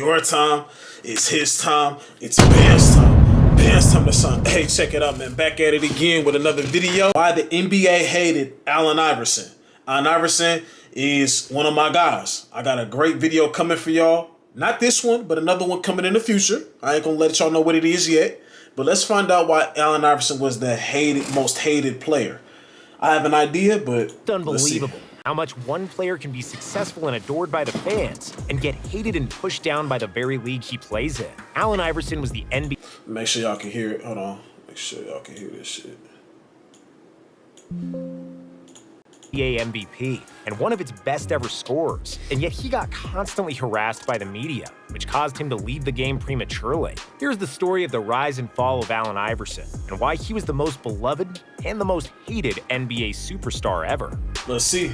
your time. It's his time. It's Ben's time. Ben's time to son. Hey, check it out, man. Back at it again with another video. Why the NBA hated Allen Iverson. Allen Iverson is one of my guys. I got a great video coming for y'all. Not this one, but another one coming in the future. I ain't gonna let y'all know what it is yet. But let's find out why Allen Iverson was the most hated player. I have an idea, but it's unbelievable how much one player can be successful and adored by the fans and get hated and pushed down by the very league he plays in. Allen Iverson was the NBA. Make sure y'all can hear it. Hold on. Make sure y'all can hear this shit. MVP and one of its best ever scorers, and yet he got constantly harassed by the media, which caused him to leave the game prematurely. Here's the story of the rise and fall of Allen Iverson and why he was the most beloved and the most hated NBA superstar ever. Let's see.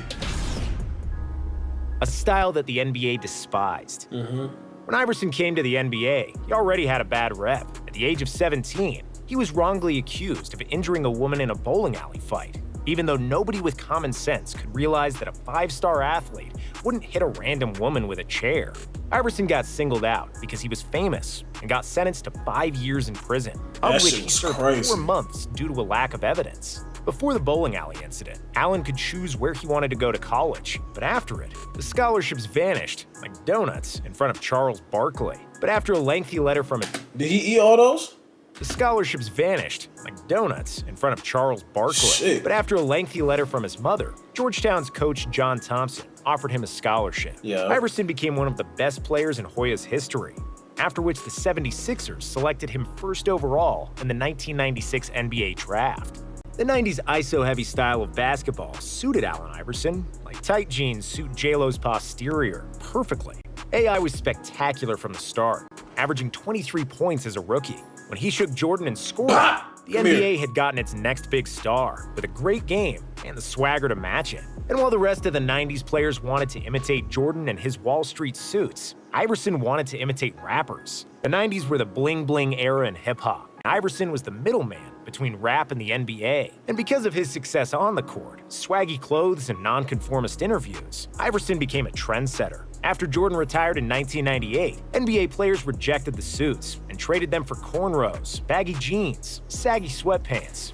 A style that the NBA despised. When Iverson came to the NBA, he already had a bad rep. At the age of 17, he was wrongly accused of injuring a woman in a bowling alley fight, even though nobody with common sense could realize that a five-star athlete wouldn't hit a random woman with a chair. Iverson got singled out because he was famous and got sentenced to 5 years in prison, of which he served 4 months due to a lack of evidence. Before the bowling alley incident, Allen could choose where he wanted to go to college, but after it, the scholarships vanished like donuts in front of Charles Barkley. But after a lengthy letter from it, did he eat all those? The scholarships vanished like donuts in front of Charles Barkley. Shit. But after a lengthy letter from his mother, Georgetown's coach John Thompson offered him a scholarship. Iverson became one of the best players in Hoya's history, after which the 76ers selected him first overall in the 1996 NBA draft. The 90s ISO-heavy style of basketball suited Allen Iverson, like tight jeans suit J-Lo's posterior, perfectly. AI was spectacular from the start, averaging 23 points as a rookie. When he shook Jordan and scored, the NBA had gotten its next big star with a great game and the swagger to match it. And while the rest of the 90s players wanted to imitate Jordan and his Wall Street suits, Iverson wanted to imitate rappers. The 90s were the bling-bling era in hip-hop. Iverson was the middleman between rap and the NBA. And because of his success on the court, swaggy clothes, and nonconformist interviews, Iverson became a trendsetter. After Jordan retired in 1998, NBA players rejected the suits and traded them for cornrows, baggy jeans, saggy sweatpants,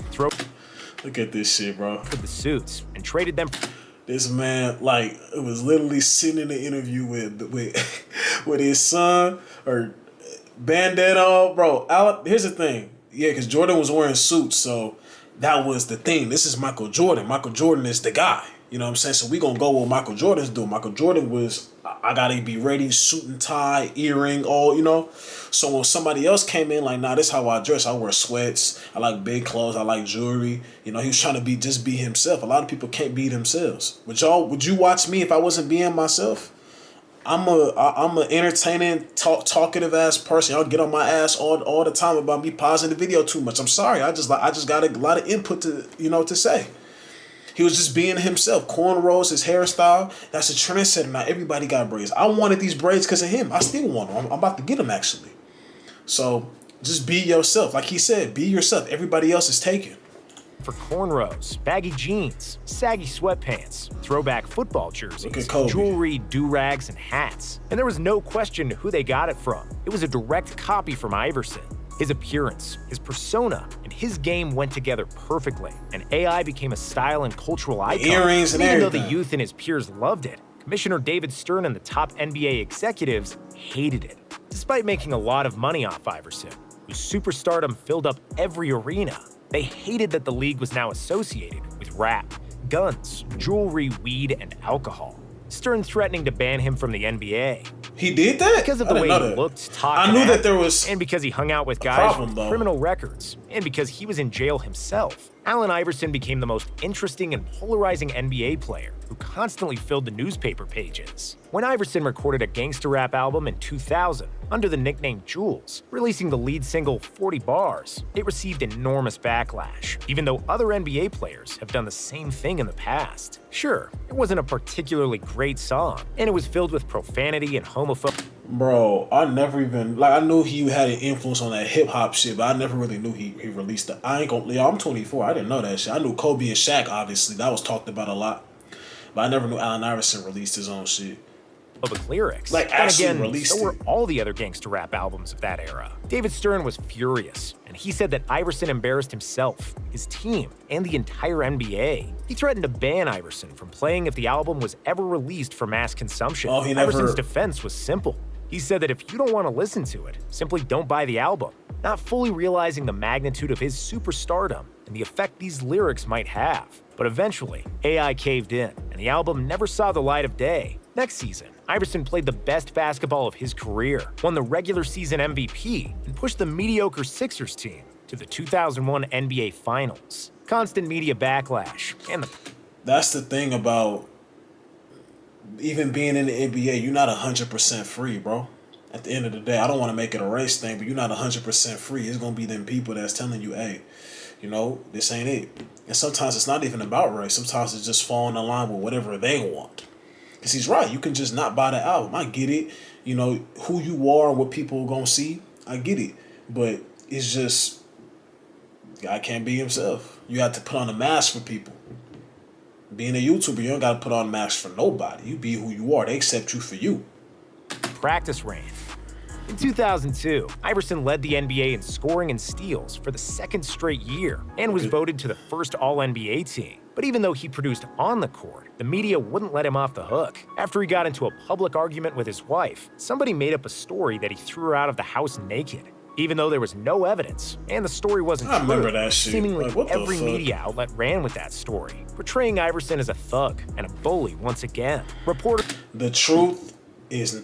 Look at this shit, bro. For the suits and traded them. This man, like, it was literally sitting in the interview with his son or bandana, bro. Here's the thing. Yeah, because Jordan was wearing suits, so that was the thing. This is Michael Jordan. Michael Jordan is the guy. You know what I'm saying? So we gonna go with Michael Jordan's doing. Michael Jordan was, I gotta be ready, suit and tie, earring, all, you know. So when somebody else came in, like, nah, this is how I dress. I wear sweats. I like big clothes. I like jewelry. You know, he was trying to just be himself. A lot of people can't be themselves. Would you watch me if I wasn't being myself? I'm a entertaining, talkative ass person. Y'all get on my ass all the time about me pausing the video too much. I'm sorry. I just got a lot of input to say. He was just being himself. Cornrows, his hairstyle. That's a trendsetter. Now everybody got braids. I wanted these braids because of him. I still want them. I'm about to get them actually. So just be yourself. Like he said, be yourself. Everybody else is taken. For cornrows, baggy jeans, saggy sweatpants, throwback football jerseys, jewelry, do-rags, and hats. And there was no question who they got it from. It was a direct copy from Iverson. His appearance, his persona, and his game went together perfectly, and AI became a style and cultural icon. Earrings and even everything. Though the youth and his peers loved it, Commissioner David Stern and the top NBA executives hated it. Despite making a lot of money off Iverson, whose superstardom filled up every arena, they hated that the league was now associated with rap, guns, jewelry, weed, and alcohol. Stern threatening to ban him from the NBA. He did that? Because of the way he looked, talked, I knew that there was and because he hung out with guys with criminal records, and because he was in jail himself. Allen Iverson became the most interesting and polarizing NBA player who constantly filled the newspaper pages. When Iverson recorded a gangster rap album in 2000 under the nickname Jules, releasing the lead single 40 Bars, it received enormous backlash, even though other NBA players have done the same thing in the past. Sure, it wasn't a particularly great song, and it was filled with profanity and homophobia. Bro, I never even, I knew he had an influence on that hip-hop shit, but I never really knew he released it. I ain't gonna, I'm 24, I didn't know that shit. I knew Kobe and Shaq, obviously, that was talked about a lot. But I never knew Allen Iverson released his own shit. lyrics. Like, and actually again, released so were it. all the other gangster rap albums of that era. David Stern was furious, and he said that Iverson embarrassed himself, his team, and the entire NBA. He threatened to ban Iverson from playing if the album was ever released for mass consumption. Iverson's defense was simple. He said that if you don't want to listen to it, simply don't buy the album, not fully realizing the magnitude of his superstardom and the effect these lyrics might have. But eventually, AI caved in, and the album never saw the light of day. Next season, Iverson played the best basketball of his career, won the regular season MVP, and pushed the mediocre Sixers team to the 2001 NBA Finals. Constant media backlash, and That's the thing about even being in the NBA, you're not 100% free, bro. At the end of the day, I don't want to make it a race thing, but you're not 100% free. It's going to be them people that's telling you, hey, you know, this ain't it. And sometimes it's not even about race. Sometimes it's just falling in line with whatever they want. Because he's right. You can just not buy the album. I get it. You know, who you are, what people are going to see. I get it. But it's just, guy can't be himself. You have to put on a mask for people. Being a YouTuber, you don't got to put on a mask for nobody. You be who you are. They accept you for you. Practice reign. In 2002, Iverson led the NBA in scoring and steals for the second straight year and was voted to the first All-NBA team. But even though he produced on the court, the media wouldn't let him off the hook. After he got into a public argument with his wife, somebody made up a story that he threw her out of the house naked. Even though there was no evidence, and the story wasn't true, remember that shit. Seemingly like, every media outlet ran with that story, portraying Iverson as a thug and a bully once again. The truth is,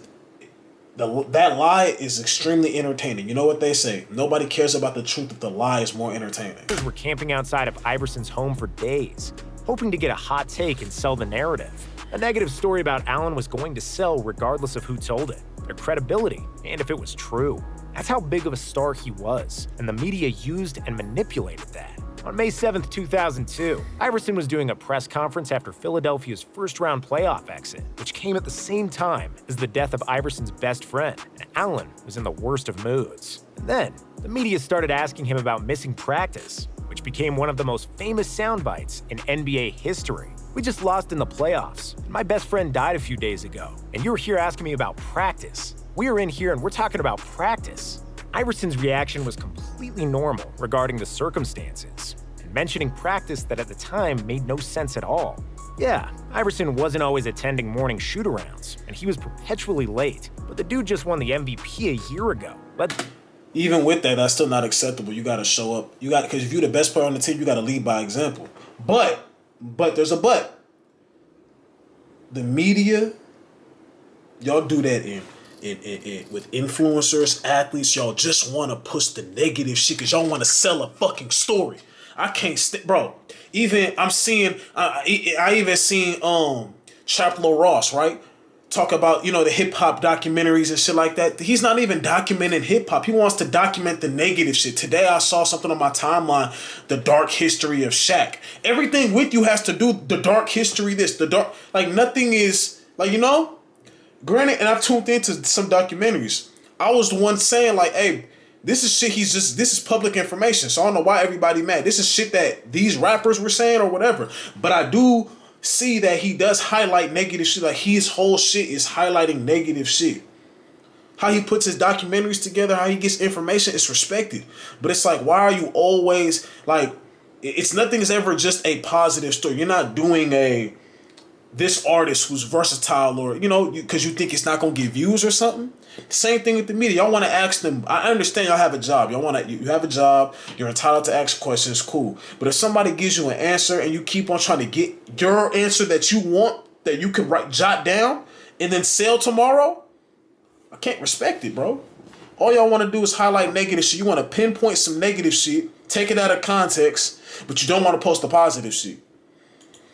that lie is extremely entertaining. You know what they say? Nobody cares about the truth if the lie is more entertaining. Were camping outside of Iverson's home for days, hoping to get a hot take and sell the narrative. A negative story about Allen was going to sell regardless of who told it, their credibility, and if it was true. That's how big of a star he was, and the media used and manipulated that. On May 7th, 2002, Iverson was doing a press conference after Philadelphia's first-round playoff exit, which came at the same time as the death of Iverson's best friend, and Allen was in the worst of moods. And then, the media started asking him about missing practice, which became one of the most famous sound bites in NBA history. We just lost in the playoffs, and my best friend died a few days ago, and you're here asking me about practice. We're in here and we're talking about practice. Iverson's reaction was completely normal regarding the circumstances, and mentioning practice that at the time made no sense at all. Yeah, Iverson wasn't always attending morning shoot-arounds, and he was perpetually late, but the dude just won the MVP a year ago. But even with that, that's still not acceptable. You got to show up. Because if you're the best player on the team, you got to lead by example. But there's a but. The media, y'all do that with influencers, athletes. Y'all just want to push the negative shit because y'all want to sell a fucking story. I can't bro. Even I'm seeing, I even seen Chaplow Ross, right? Talk about, the hip hop documentaries and shit like that. He's not even documenting hip hop. He wants to document the negative shit. Today I saw something on my timeline, the dark history of Shaq. Everything with you has to do the dark history, nothing is granted, and I've tuned into some documentaries. I was the one saying hey, this is shit this is public information. So I don't know why everybody mad. This is shit that these rappers were saying or whatever. But I do see that he does highlight negative shit. Like his whole shit is highlighting negative shit. How he puts his documentaries together, how he gets information is respected. But it's why are you always it's nothing is ever just a positive story. You're not doing this artist who's versatile or, because you think it's not going to get views or something. Same thing with the media. Y'all want to ask them. I understand y'all have a job. You have a job. You're entitled to ask questions. Cool. But if somebody gives you an answer and you keep on trying to get your answer that you want, that you can jot down and then sell tomorrow, I can't respect it, bro. All y'all want to do is highlight negative shit. You want to pinpoint some negative shit, take it out of context, but you don't want to post the positive shit.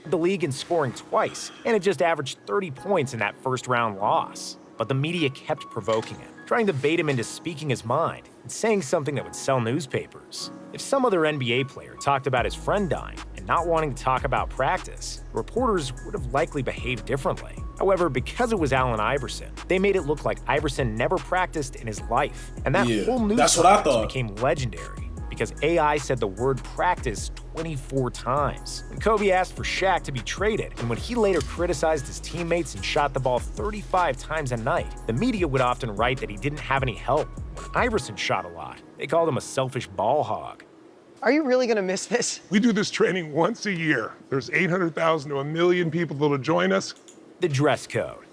The league in scoring twice, and it just averaged 30 points in that first-round loss. But the media kept provoking him, trying to bait him into speaking his mind and saying something that would sell newspapers. If some other NBA player talked about his friend dying and not wanting to talk about practice, reporters would have likely behaved differently. However, because it was Allen Iverson, they made it look like Iverson never practiced in his life, and that whole news became legendary. because AI said the word practice 24 times. When Kobe asked for Shaq to be traded, and when he later criticized his teammates and shot the ball 35 times a night, the media would often write that he didn't have any help. When Iverson shot a lot, they called him a selfish ball hog. Are you really gonna miss this? We do this training once a year. There's 800,000 to 1 million people that'll join us. The dress code.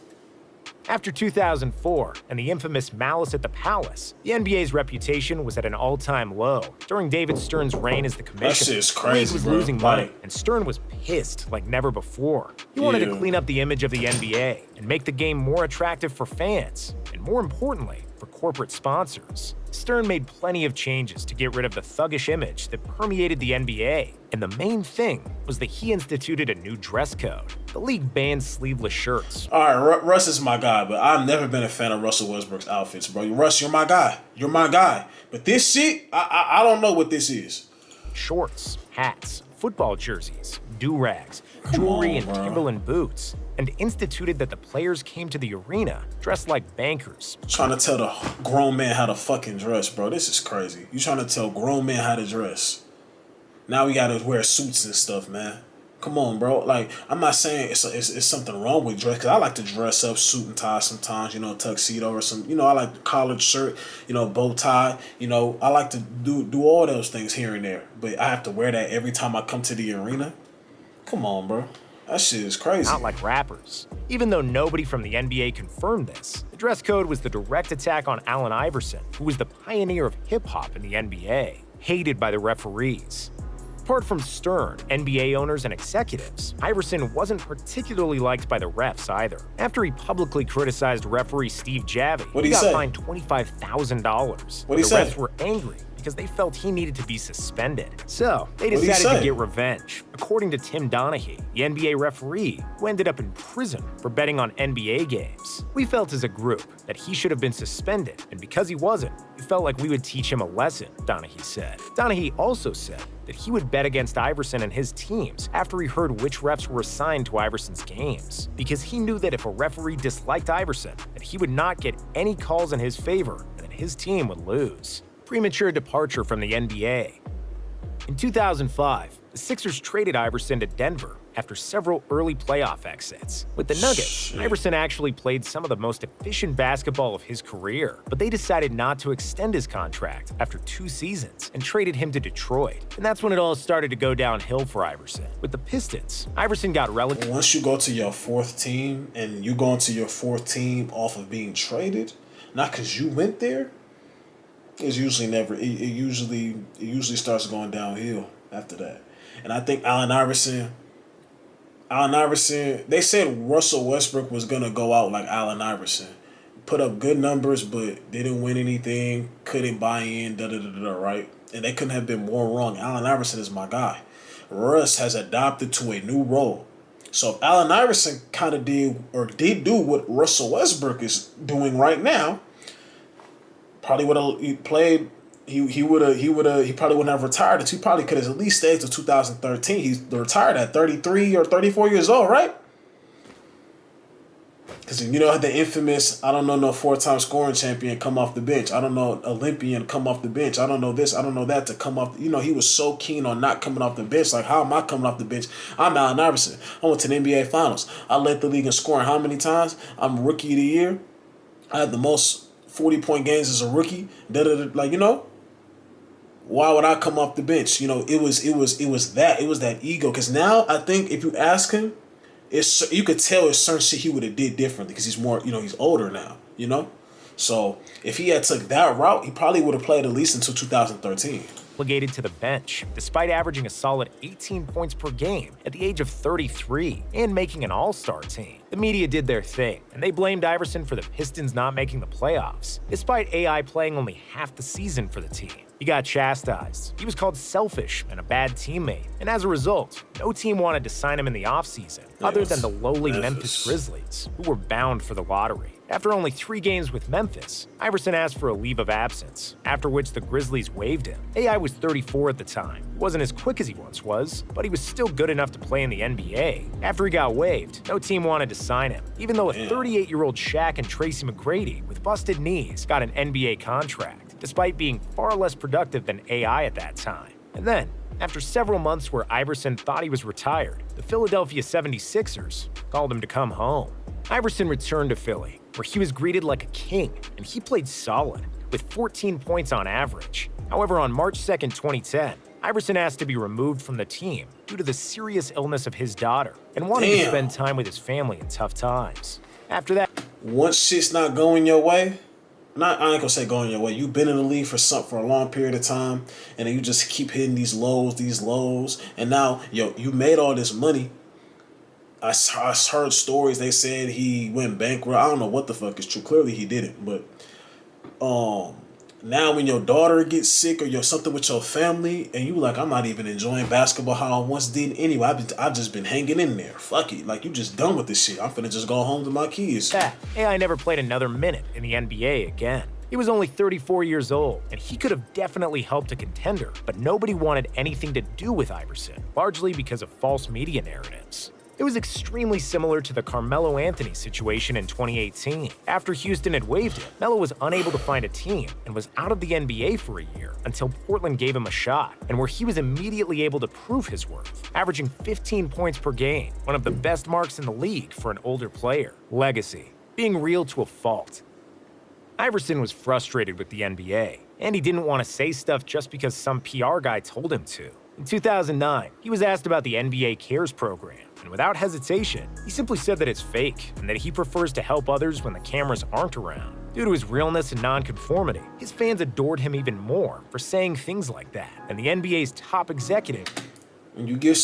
After 2004 and the infamous Malice at the Palace, the NBA's reputation was at an all-time low. During David Stern's reign as the commissioner, that shit's crazy, the league was bro. losing money, and Stern was pissed like never before. He wanted to clean up the image of the NBA and make the game more attractive for fans, and more importantly, for corporate sponsors. Stern made plenty of changes to get rid of the thuggish image that permeated the NBA, and the main thing was that he instituted a new dress code. The league banned sleeveless shirts. All right, Russ is my guy, but I've never been a fan of Russell Westbrook's outfits, bro. Russ, you're my guy. You're my guy. But this shit, I don't know what this is. Shorts, hats, football jerseys, do-rags, jewelry, and Timberland boots, and instituted that the players came to the arena dressed like bankers. Trying to tell the grown man how to fucking dress, bro. This is crazy. You trying to tell grown men how to dress. Now we gotta wear suits and stuff, man. Come on, bro. Like, I'm not saying it's something wrong with dress, because I like to dress up, suit and tie sometimes, tuxedo or some, I like the collared shirt, bow tie, I like to do all those things here and there. But I have to wear that every time I come to the arena? Come on, bro. That shit is crazy. Not like rappers. Even though nobody from the NBA confirmed this, the dress code was the direct attack on Allen Iverson, who was the pioneer of hip-hop in the NBA, hated by the referees. Apart from Stern, NBA owners, and executives, Iverson wasn't particularly liked by the refs either. After he publicly criticized referee Steve Javie, he got fined $25,000. What'd he say? The refs were angry because they felt he needed to be suspended. So, they decided to get revenge. According to Tim Donaghy, the NBA referee, who ended up in prison for betting on NBA games. We felt as a group that he should have been suspended, and because he wasn't, we felt like we would teach him a lesson, Donaghy said. Donaghy also said that he would bet against Iverson and his teams after he heard which refs were assigned to Iverson's games, because he knew that if a referee disliked Iverson, that he would not get any calls in his favor and that his team would lose. Premature departure from the NBA. In 2005, the Sixers traded Iverson to Denver after several early playoff exits. With the Nuggets, Iverson actually played some of the most efficient basketball of his career, but they decided not to extend his contract after 2 seasons and traded him to Detroit. And that's when it all started to go downhill for Iverson. With the Pistons, Iverson got relegated. Once you go to your 4th team, and you go into your 4th team off of being traded, not because you went there, it's usually never. It usually starts going downhill after that. And I think Allen Iverson, they said Russell Westbrook was gonna go out like Allen Iverson, put up good numbers, but didn't win anything, couldn't buy in, right? And they couldn't have been more wrong. Allen Iverson is my guy. Russ has adopted to a new role. So if Allen Iverson kind of did do what Russell Westbrook is doing right now, probably would have played. He probably wouldn't have retired. He probably could have at least stayed till 2013. He's retired at 33 or 34 years old, right? Because the infamous, I don't know, no 4-time scoring champion come off the bench. I don't know, Olympian come off the bench. I don't know this, I don't know that to come off. He was so keen on not coming off the bench. Like, how am I coming off the bench? I'm Allen Iverson. I went to the NBA Finals. I led the league in scoring how many times? I'm Rookie of the Year. I had the most 40-point games as a rookie. Why would I come off the bench? It was that ego. Because now I think if you ask him, you could tell it's certain shit he would have did differently because he's more, he's older now, So if he had took that route, he probably would have played at least until 2013. Relegated to the bench, despite averaging a solid 18 points per game at the age of 33 and making an all-star team. The media did their thing, and they blamed Iverson for the Pistons not making the playoffs, despite AI playing only half the season for the team. He got chastised. He was called selfish and a bad teammate, and as a result, no team wanted to sign him in the offseason, other than the lowly Memphis Grizzlies, who were bound for the lottery. After only 3 games with Memphis, Iverson asked for a leave of absence, after which the Grizzlies waived him. AI was 34 at the time. He wasn't as quick as he once was, but he was still good enough to play in the NBA. After he got waived, no team wanted to sign him, even though a 38-year-old Shaq and Tracy McGrady with busted knees got an NBA contract. despite being far less productive than AI at that time. And then, after several months where Iverson thought he was retired, the Philadelphia 76ers called him to come home. Iverson returned to Philly, where he was greeted like a king, and he played solid, with 14 points on average. However, on March 2, 2010, Iverson asked to be removed from the team due to the serious illness of his daughter and wanting to spend time with his family in tough times. After that, once shit's not going your way, I ain't gonna say going your way. You've been in the league for a long period of time, and then you just keep hitting these lows, and now you made all this money. I heard stories. They said he went bankrupt. I don't know what the fuck is true. Clearly he didn't, but now when your daughter gets sick or you're something with your family, and you like, I'm not even enjoying basketball how I once did anyway. I've just been hanging in there. Fuck it. Like, you just done with this shit. I'm finna just go home to my kids. AI never played another minute in the NBA again. He was only 34 years old, and he could have definitely helped a contender, but nobody wanted anything to do with Iverson, largely because of false media narratives. It was extremely similar to the Carmelo Anthony situation in 2018. After Houston had waived him, Melo was unable to find a team and was out of the NBA for a year until Portland gave him a shot, and where he was immediately able to prove his worth, averaging 15 points per game, one of the best marks in the league for an older player. Legacy. Being real to a fault. Iverson was frustrated with the NBA, and he didn't want to say stuff just because some PR guy told him to. In 2009, he was asked about the NBA Cares program, and without hesitation, he simply said that it's fake and that he prefers to help others when the cameras aren't around. Due to his realness and nonconformity, his fans adored him even more for saying things like that, and the NBA's top executive. When you give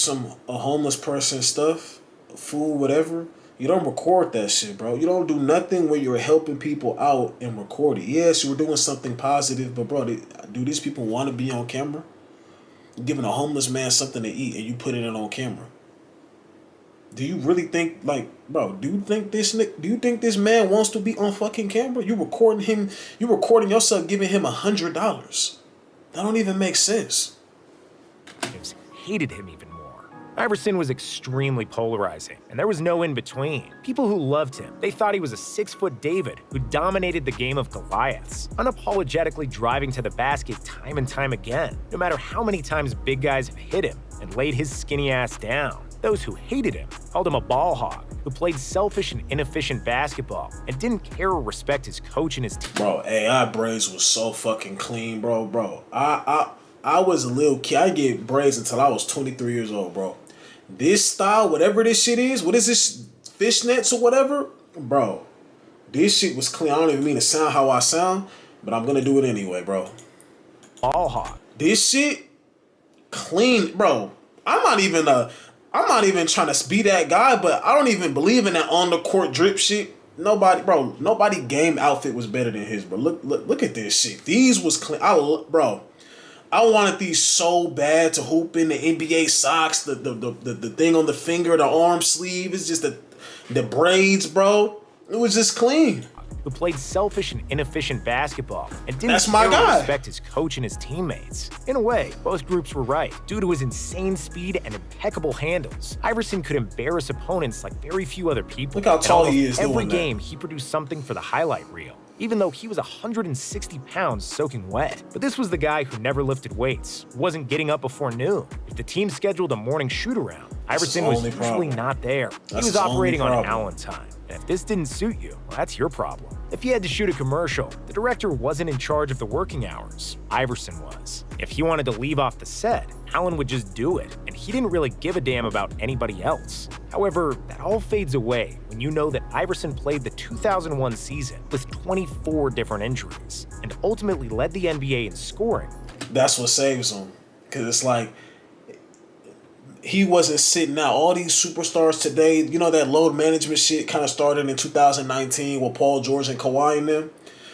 a homeless person stuff, food, whatever, you don't record that shit, bro. You don't do nothing where you're helping people out and record it. Yes, you were doing something positive, but bro, do these people want to be on camera? You're giving a homeless man something to eat and you put it on camera. Do you really think, like, bro, do you think this man wants to be on fucking camera? You recording him, you recording yourself giving him $100. That don't even make sense. Hated him even more. Iverson was extremely polarizing, and there was no in-between. People who loved him, they thought he was a 6-foot David who dominated the game of Goliaths, unapologetically driving to the basket time and time again, no matter how many times big guys have hit him and laid his skinny ass down. Those who hated him called him a ball hog, who played selfish and inefficient basketball and didn't care or respect his coach and his team. Bro, AI braids was so fucking clean, bro. I was a little kid. I get braids until I was 23 years old, bro. This style, whatever this shit is, what is this, fishnets or whatever? Bro, this shit was clean. I don't even mean to sound how I sound, but I'm gonna do it anyway, bro. Ball hog. This shit, clean, bro. I'm not even trying to be that guy, but I don't even believe in that on the court drip shit. Nobody game outfit was better than his, bro. Look at this shit. These was clean. I wanted these so bad to hoop in the NBA socks, the thing on the finger, the arm sleeve. It's just the braids, bro. It was just clean. Who played selfish and inefficient basketball and didn't care or respect his coach and his teammates. In a way, both groups were right. Due to his insane speed and impeccable handles, Iverson could embarrass opponents like very few other people. Look how tall he is. Every game, he produced something for the highlight reel, even though he was 160 pounds soaking wet. But this was the guy who never lifted weights, wasn't getting up before noon. If the team scheduled a morning shoot-around, Iverson was usually not there. He was operating on Allen time. And if this didn't suit you, well, that's your problem. If you had to shoot a commercial, the director wasn't in charge of the working hours. Iverson was. If he wanted to leave off the set, Allen would just do it, and he didn't really give a damn about anybody else. However, that all fades away when you know that Iverson played the 2001 season with 24 different injuries, and ultimately led the NBA in scoring. That's what saves him, because it's like, he wasn't sitting out. All these superstars today, you know, that load management shit kind of started in 2019 with Paul George and Kawhi and them.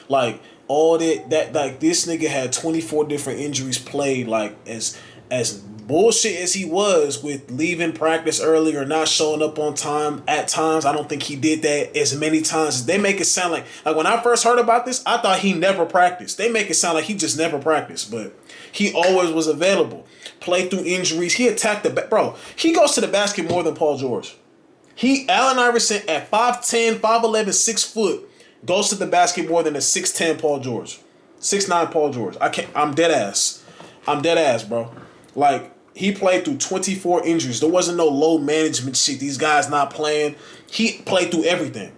Like, all that like, this nigga had 24 different injuries played, like, as bullshit as he was with leaving practice early or not showing up on time at times. I don't think he did that as many times as they make it sound like when I first heard about this, I thought he never practiced. They make it sound like he just never practiced, but he always was available. Played through injuries. He attacked bro. He goes to the basket more than Paul George. Allen Iverson at 5'10", 5'11", 6 foot goes to the basket more than a 6'10" Paul George. 6'9" Paul George. I'm dead ass. Bro. Like, he played through 24 injuries. There wasn't no load management shit. These guys not playing. He played through everything.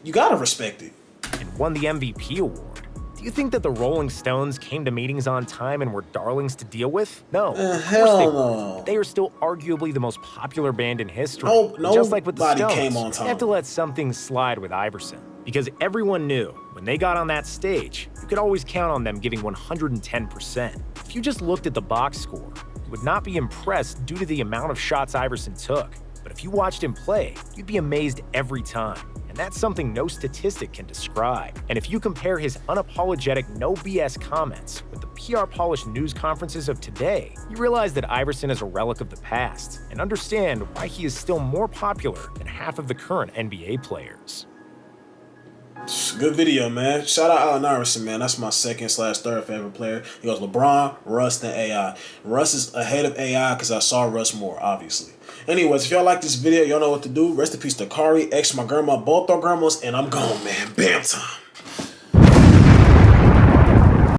You gotta respect it. And won the MVP award. Do you think that the Rolling Stones came to meetings on time and were darlings to deal with? No. Hell no. They are still arguably the most popular band in history. No, just like with the Stones, came on time. You have to let some things slide with Iverson. Because everyone knew when they got on that stage, you could always count on them giving 110%. If you just looked at the box score, you would not be impressed due to the amount of shots Iverson took. But if you watched him play, you'd be amazed every time. And that's something no statistic can describe. And if you compare his unapologetic, no BS comments with the PR-polished news conferences of today, you realize that Iverson is a relic of the past and understand why he is still more popular than half of the current NBA players. Good video, man. Shout out AAllen Iverson, man. That's my second/third favorite player. He goes LeBron, Russ, then AI. Russ is ahead of AI because I saw Russ more, obviously. Anyways, if y'all like this video, y'all know what to do. Rest in peace to Kari, X, my grandma, both our grandmas, and I'm gone, man. Bam time.